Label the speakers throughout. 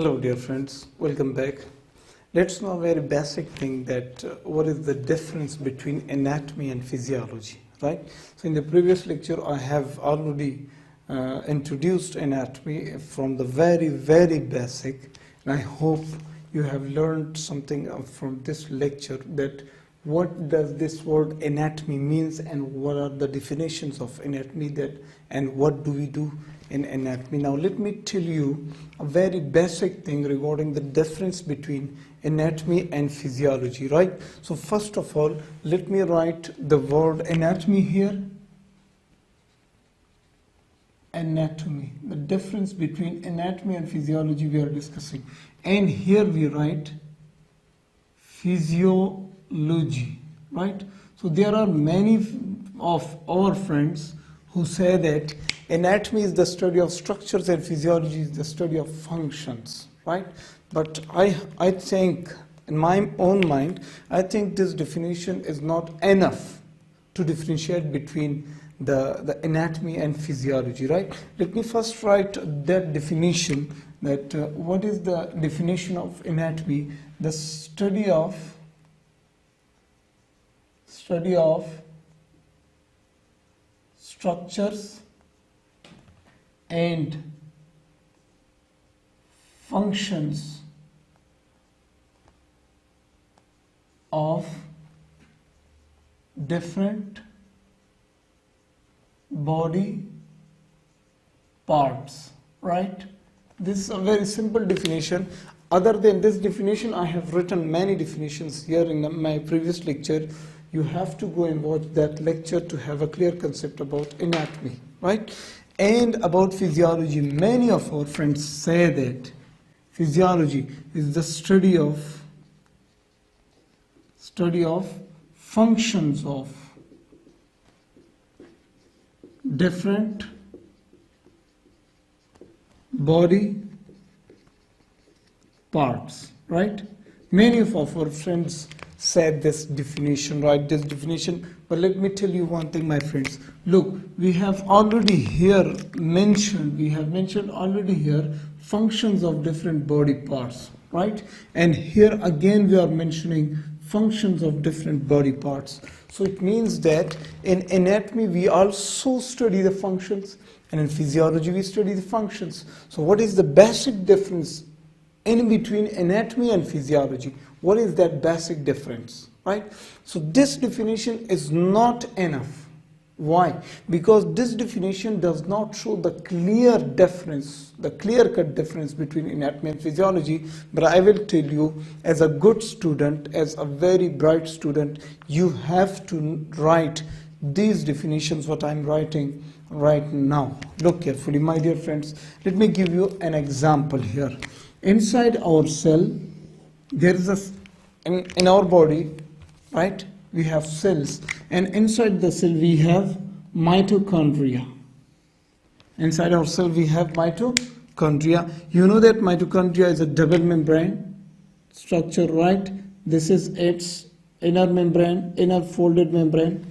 Speaker 1: Hello dear friends, welcome back. Let's know a very basic thing that what is the difference between anatomy and physiology, right? So in the previous lecture I have already introduced anatomy from the very basic, and I hope you have learned something from this lecture, that what does this word anatomy means and what are the definitions of anatomy, that and what do we do in anatomy. Now let me tell you a very basic thing regarding the difference between anatomy and physiology, right? So first of all, let me write the word anatomy here. Anatomy, the difference between anatomy and physiology we are discussing, and here we write physiology, right? So there are many of our friends who say that anatomy is the study of structures and physiology is the study of functions, right? But I think, in my own mind, I think this definition is not enough to differentiate between the anatomy and physiology, right? Let me first write that definition, that what is the definition of anatomy? The study of structures and functions of different body parts, right? This is a very simple definition. Other than this definition, I have written many definitions here in my previous lecture. You have to go and watch that lecture to have a clear concept about anatomy, right? And about physiology, many of our friends say that physiology is the study of functions of different body parts, right? Many of our friends said this definition, right? This definition. But let me tell you one thing, my friends. Look, we have already here mentioned, already here functions of different body parts, right? And here again we are mentioning functions of different body parts. So it means that in anatomy we also study the functions, and in physiology we study the functions. So what is the basic difference in between anatomy and physiology? What is that basic difference, right? So this definition is not enough. Why? Because this definition does not show the clear difference, the clear-cut difference between anatomy and physiology. But I will tell you, as a good student, as a very bright student, you have to write these definitions, what I'm writing right now. Look carefully, my dear friends. Let me give you an example here. Inside our cell, there is in our body, right, we have cells, and inside the cell we have mitochondria. Inside our cell we have mitochondria. You know that mitochondria is a double membrane structure, right? This is its inner membrane, inner folded membrane.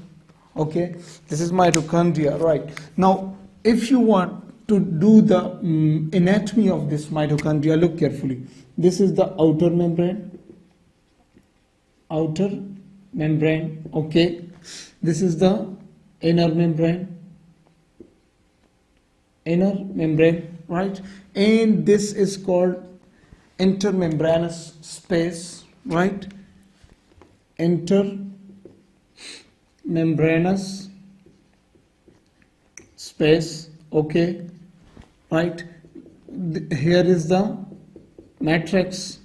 Speaker 1: Okay, this is mitochondria, right? Now, if you want to do the anatomy of this mitochondria, look carefully. This is the outer membrane, okay. This is the inner membrane, right? And this is called intermembranous space, right? Intermembranous space, okay, right? Here is the matrix.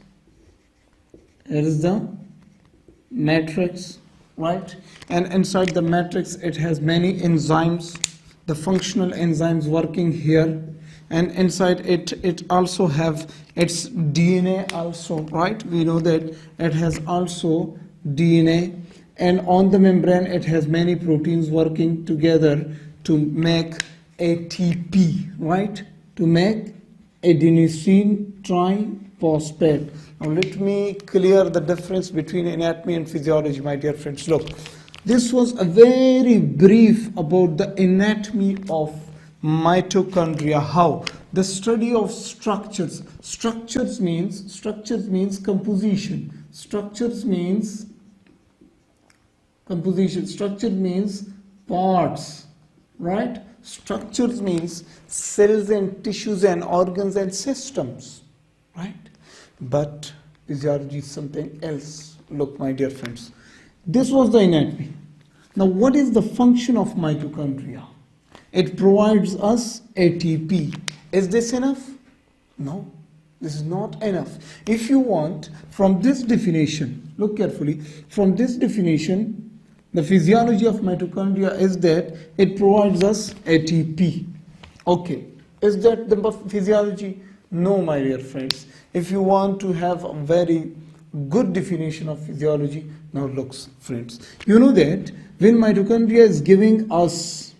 Speaker 1: Right? And inside the matrix it has many enzymes, the functional enzymes working here, and inside it also have its DNA also, right? We know that it has also DNA, and on the membrane it has many proteins working together to make ATP, right? To make adenosine triphosphate. Now let me clear the difference between anatomy and physiology, my dear friends. Look, this was a very brief about the anatomy of mitochondria. How? The study of structures. Structures means composition. Structures means composition. Structure means parts, right? Structures means cells and tissues and organs and systems, right? But physiology is something else. Look, my dear friends, this was the anatomy. Now, what is the function of mitochondria? It provides us ATP. Is this enough? No, this is not enough. If you want, from this definition, look carefully, from this definition, the physiology of mitochondria is that it provides us ATP. Okay, is that the physiology? No, my dear friends. If you want to have a very good definition of physiology, now look, friends, you know that when mitochondria is giving us,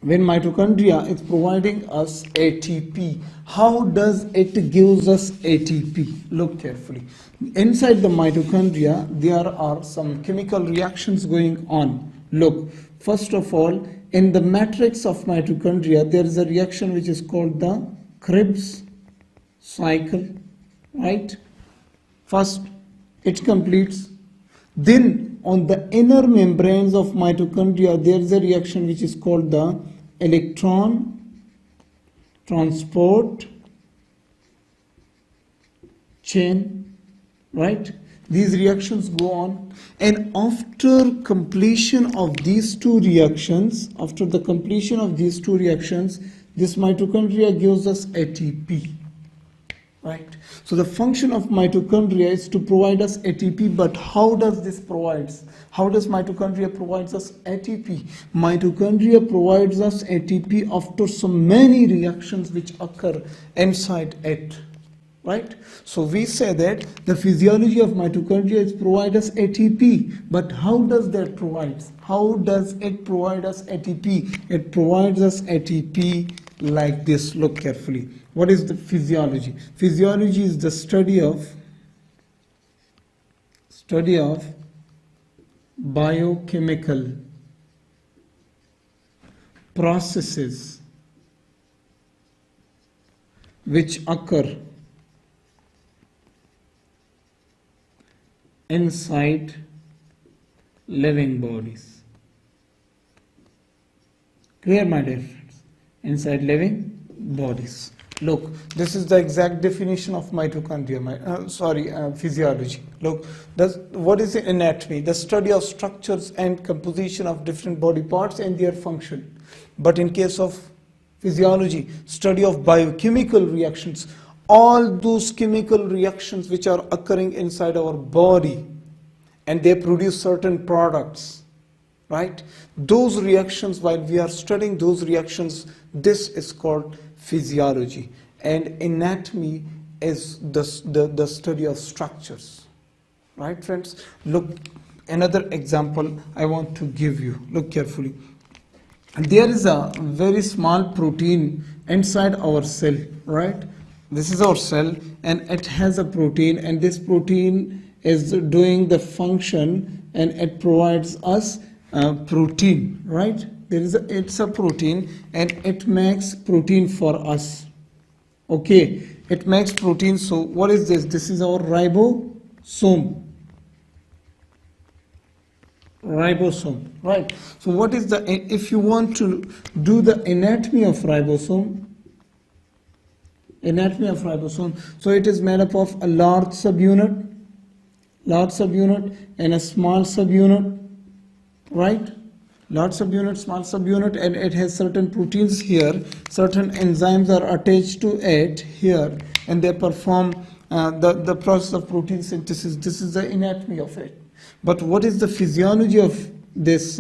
Speaker 1: when mitochondria is providing us ATP, how does it gives us ATP? Look carefully. Inside the mitochondria, there are some chemical reactions going on. Look, first of all, in the matrix of mitochondria, there is a reaction which is called the Krebs cycle, right? First, it completes. Then, on the inner membranes of mitochondria, there is a reaction which is called the electron transport chain, right? These reactions go on, and after completion of these two reactions, this mitochondria gives us ATP, right? So the function of mitochondria is to provide us ATP, but how does this provides? How does mitochondria provides us ATP? Mitochondria provides us ATP after so many reactions which occur inside it, right? So we say that the physiology of mitochondria is provide us ATP, but how does that provide? How does it provide us ATP? It provides us ATP like this. Look carefully. What is the physiology? Physiology is the study of biochemical processes which occur inside living bodies. Clear, my dear friends? Inside living bodies. Look, this is the exact definition of mitochondria, physiology. Look, what is the anatomy? The study of structures and composition of different body parts and their function. But in case of physiology, study of biochemical reactions, all those chemical reactions which are occurring inside our body, and they produce certain products, right? Those reactions, while we are studying those reactions, this is called physiology, and anatomy is the study of structures, right, friends? Look, another example I want to give you. Look carefully. There is a very small protein inside our cell, right? This is our cell, and it has a protein, and this protein is doing the function, and it provides us protein, right? It's a protein, and it makes protein for us. Okay, it makes protein. So what is this? This is our ribosome. Ribosome, right? So what is the, if you want to do the anatomy of ribosome, so it is made up of a large subunit and a small subunit, right? Large subunit, small subunit, and it has certain proteins here, certain enzymes are attached to it here, and they perform the process of protein synthesis. This is the anatomy of it. But what is the physiology of this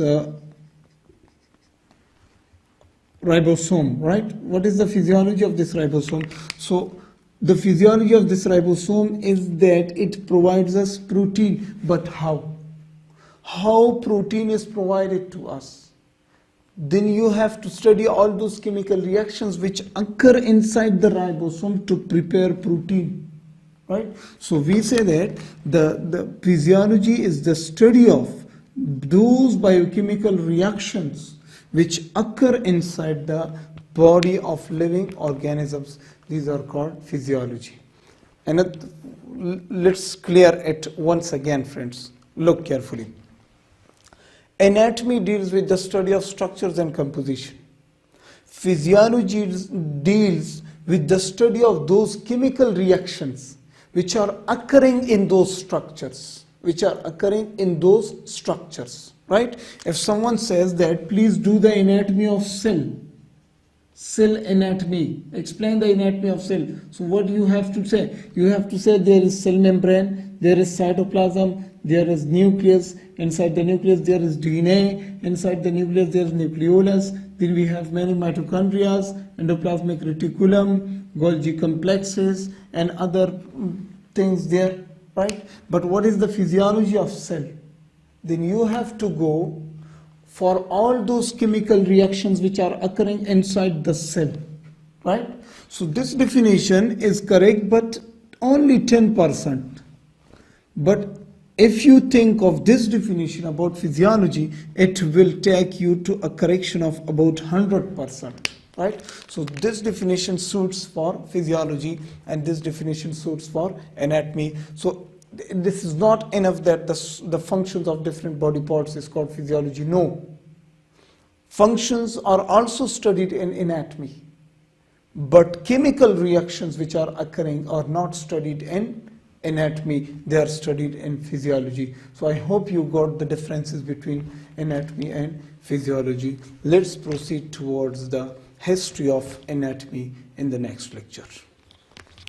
Speaker 1: ribosome, right? What is the physiology of this ribosome? So the physiology of this ribosome is that it provides us protein, but how? How protein is provided to us? Then you have to study all those chemical reactions which occur inside the ribosome to prepare protein, right? So we say that the physiology is the study of those biochemical reactions which occur inside the body of living organisms. These are called physiology. And let's clear it once again, friends. Look carefully. Anatomy deals with the study of structures and composition. Physiology deals with the study of those chemical reactions which are occurring in those structures, right? If someone says that, please do the anatomy of cell anatomy, explain the anatomy of cell. So what you have to say? You have to say there is cell membrane, there is cytoplasm, there is nucleus, inside the nucleus there is DNA, inside the nucleus there is nucleolus, then we have many mitochondria, endoplasmic reticulum, Golgi complexes and other things there, right? But what is the physiology of cell? Then you have to go for all those chemical reactions which are occurring inside the cell, right? So this definition is correct, but only 10%. But if you think of this definition about physiology, it will take you to a correction of about 100%, right? So this definition suits for physiology and this definition suits for anatomy. So this is not enough that the functions of different body parts is called physiology. No. Functions are also studied in anatomy, but chemical reactions which are occurring are not studied in anatomy, they are studied in physiology. So I hope you got the differences between anatomy and physiology. Let's proceed towards the history of anatomy in the next lecture.